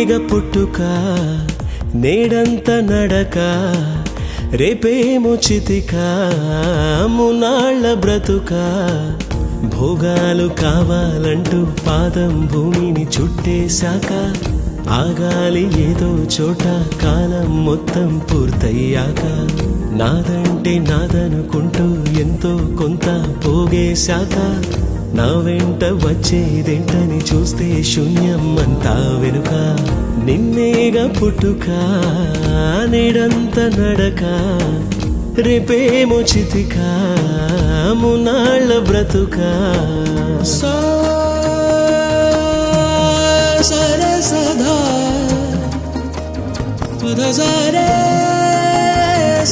నిన్నేగ పుట్టుక నేడంత నడక రేపేమో చితిక మునాళ్ళ బ్రతుక భోగాలు కావాలంటూ పాదం భూమిని చుట్టేశాక ఆగాలి ఏదో చోట కాలం మొత్తం పూర్తయ్యాక నాదంటే నాదనుకుంటూ ఎంతో కొంత పోగేశాక నా వెంట వచ్చేదేంటని చూస్తే శూన్యం అంతా వెనుక నిన్నేగా పుట్టుక నేడంత నడక రేపేమో చితిక మునాళ్ళ బ్రతుక సరే సదా సరే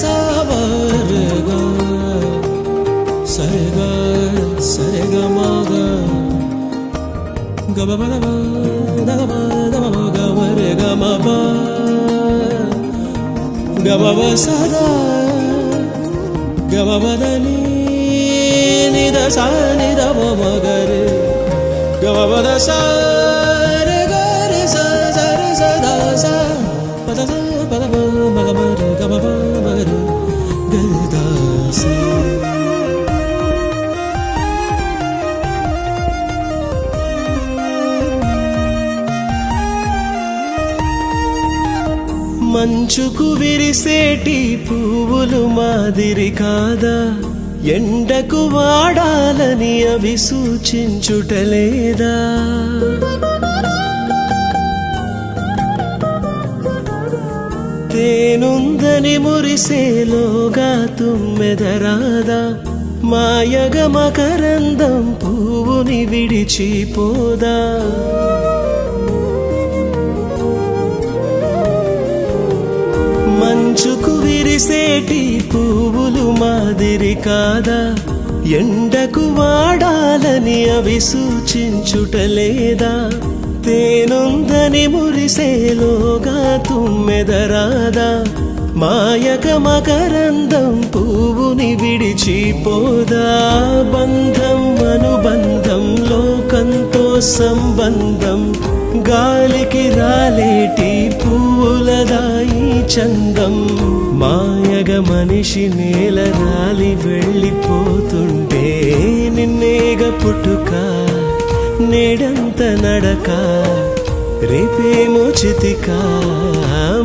సావర్గా సరిగా సరిగా మాగా గమ గమ గమరే గమ గమ సదా గమ బదని నిద సా నిద మగరే గమ బద సరే గరే సరే సదా సా పద పద మగమరే గమ మగరే గదాసి మంచుకు విరిసేటి పువ్వులు మాదిరి కాదా ఎండకు వాడాలని అవి సూచించుటలేదా తేనుందని మురిసేలోగా తుమ్మెదరాదా మాయగ మకరందం పువ్వుని విడిచిపోదా మంచుకు విరిసేటి పువ్వులు మాదిరి కాదా ఎండకు వాడాలని అవి సూచించుటలేదా తేనుందని మురిసేలోగా తుమ్మెదరాదా మాయక మకరందం పువ్వుని విడిచిపోదా బంధం అనుబంధం లోకంతో సంబంధం గాలికి రాలేటి పూలదాయి చందం మాయగ మనిషి నేల రాలి వెళ్ళిపోతుంటే నిన్నేగ పుట్టుక నేడంత నడక రేపేమో చితిక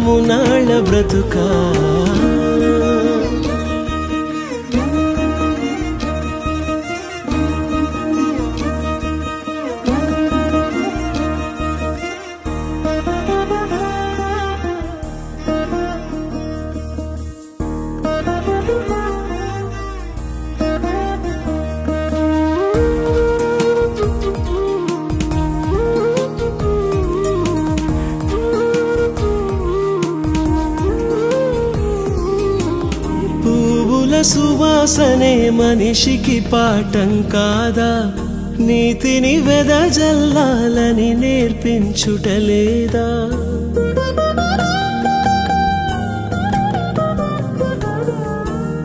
మునాళ్ళ బ్రతుక సువాసనే మనిషికి పాఠం కాదా నీతిని వెదజల్లాలని నేర్పించుటలేదా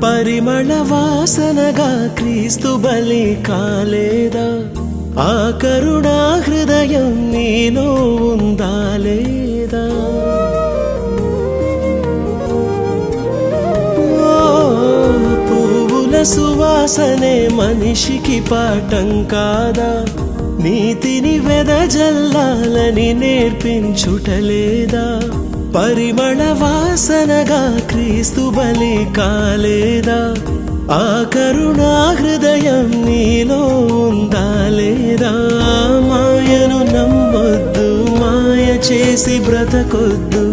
పరిమళ వాసనగా క్రీస్తు బలి కాలేదా ఆ కరుణా హృదయం నీలో ఉందా లేదా సువాసనే మనిషికి పాఠం కాదా నీతిని వెదజల్లాలని నేర్పించుటలేదా పరిమళ వాసనగా క్రీస్తు బలి కాలేదా ఆ కరుణా హృదయం నీలో ఉందా లేదా మాయను నమ్మొద్దు మాయ చేసి బ్రతకొద్దు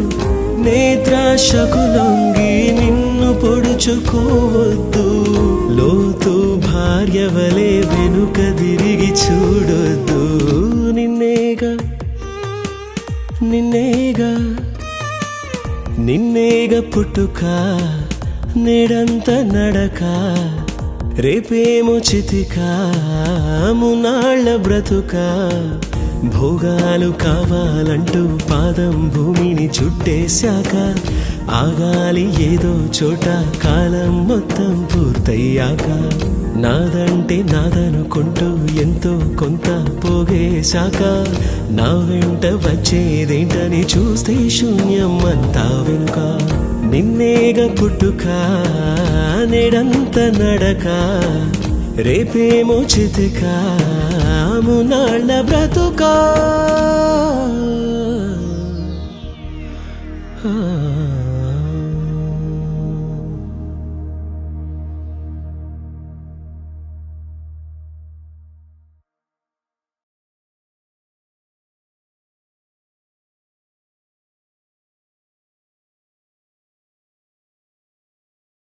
నేత్రాశకు లొంగి నిన్ను పొడుచుకోవద్దు లోతు భార్య వలె వెనుక తిరిగి చూడొద్దు నిన్నేగా నిన్నేగా నిన్నేగా పుట్టుక నేడంత నడక రేపేమో చితిక మునాళ్ళ బ్రతుక భోగాలు కావాలంటూ పాదం భూమిని చుట్టేశాక ఆగాలి ఏదో చోట కాలం మొత్తం పూర్తయ్యాక నాదంటే నాదనుకుంటూ ఎంతో కొంత పోగేశాక నా వెంట వచ్చేదేంటని చూస్తే శూన్యం అంతా వెనుక నిన్నేగా పుట్టుక నేడంత నడక రేపేమో చితిక మునాళ్ళ బ్రతుక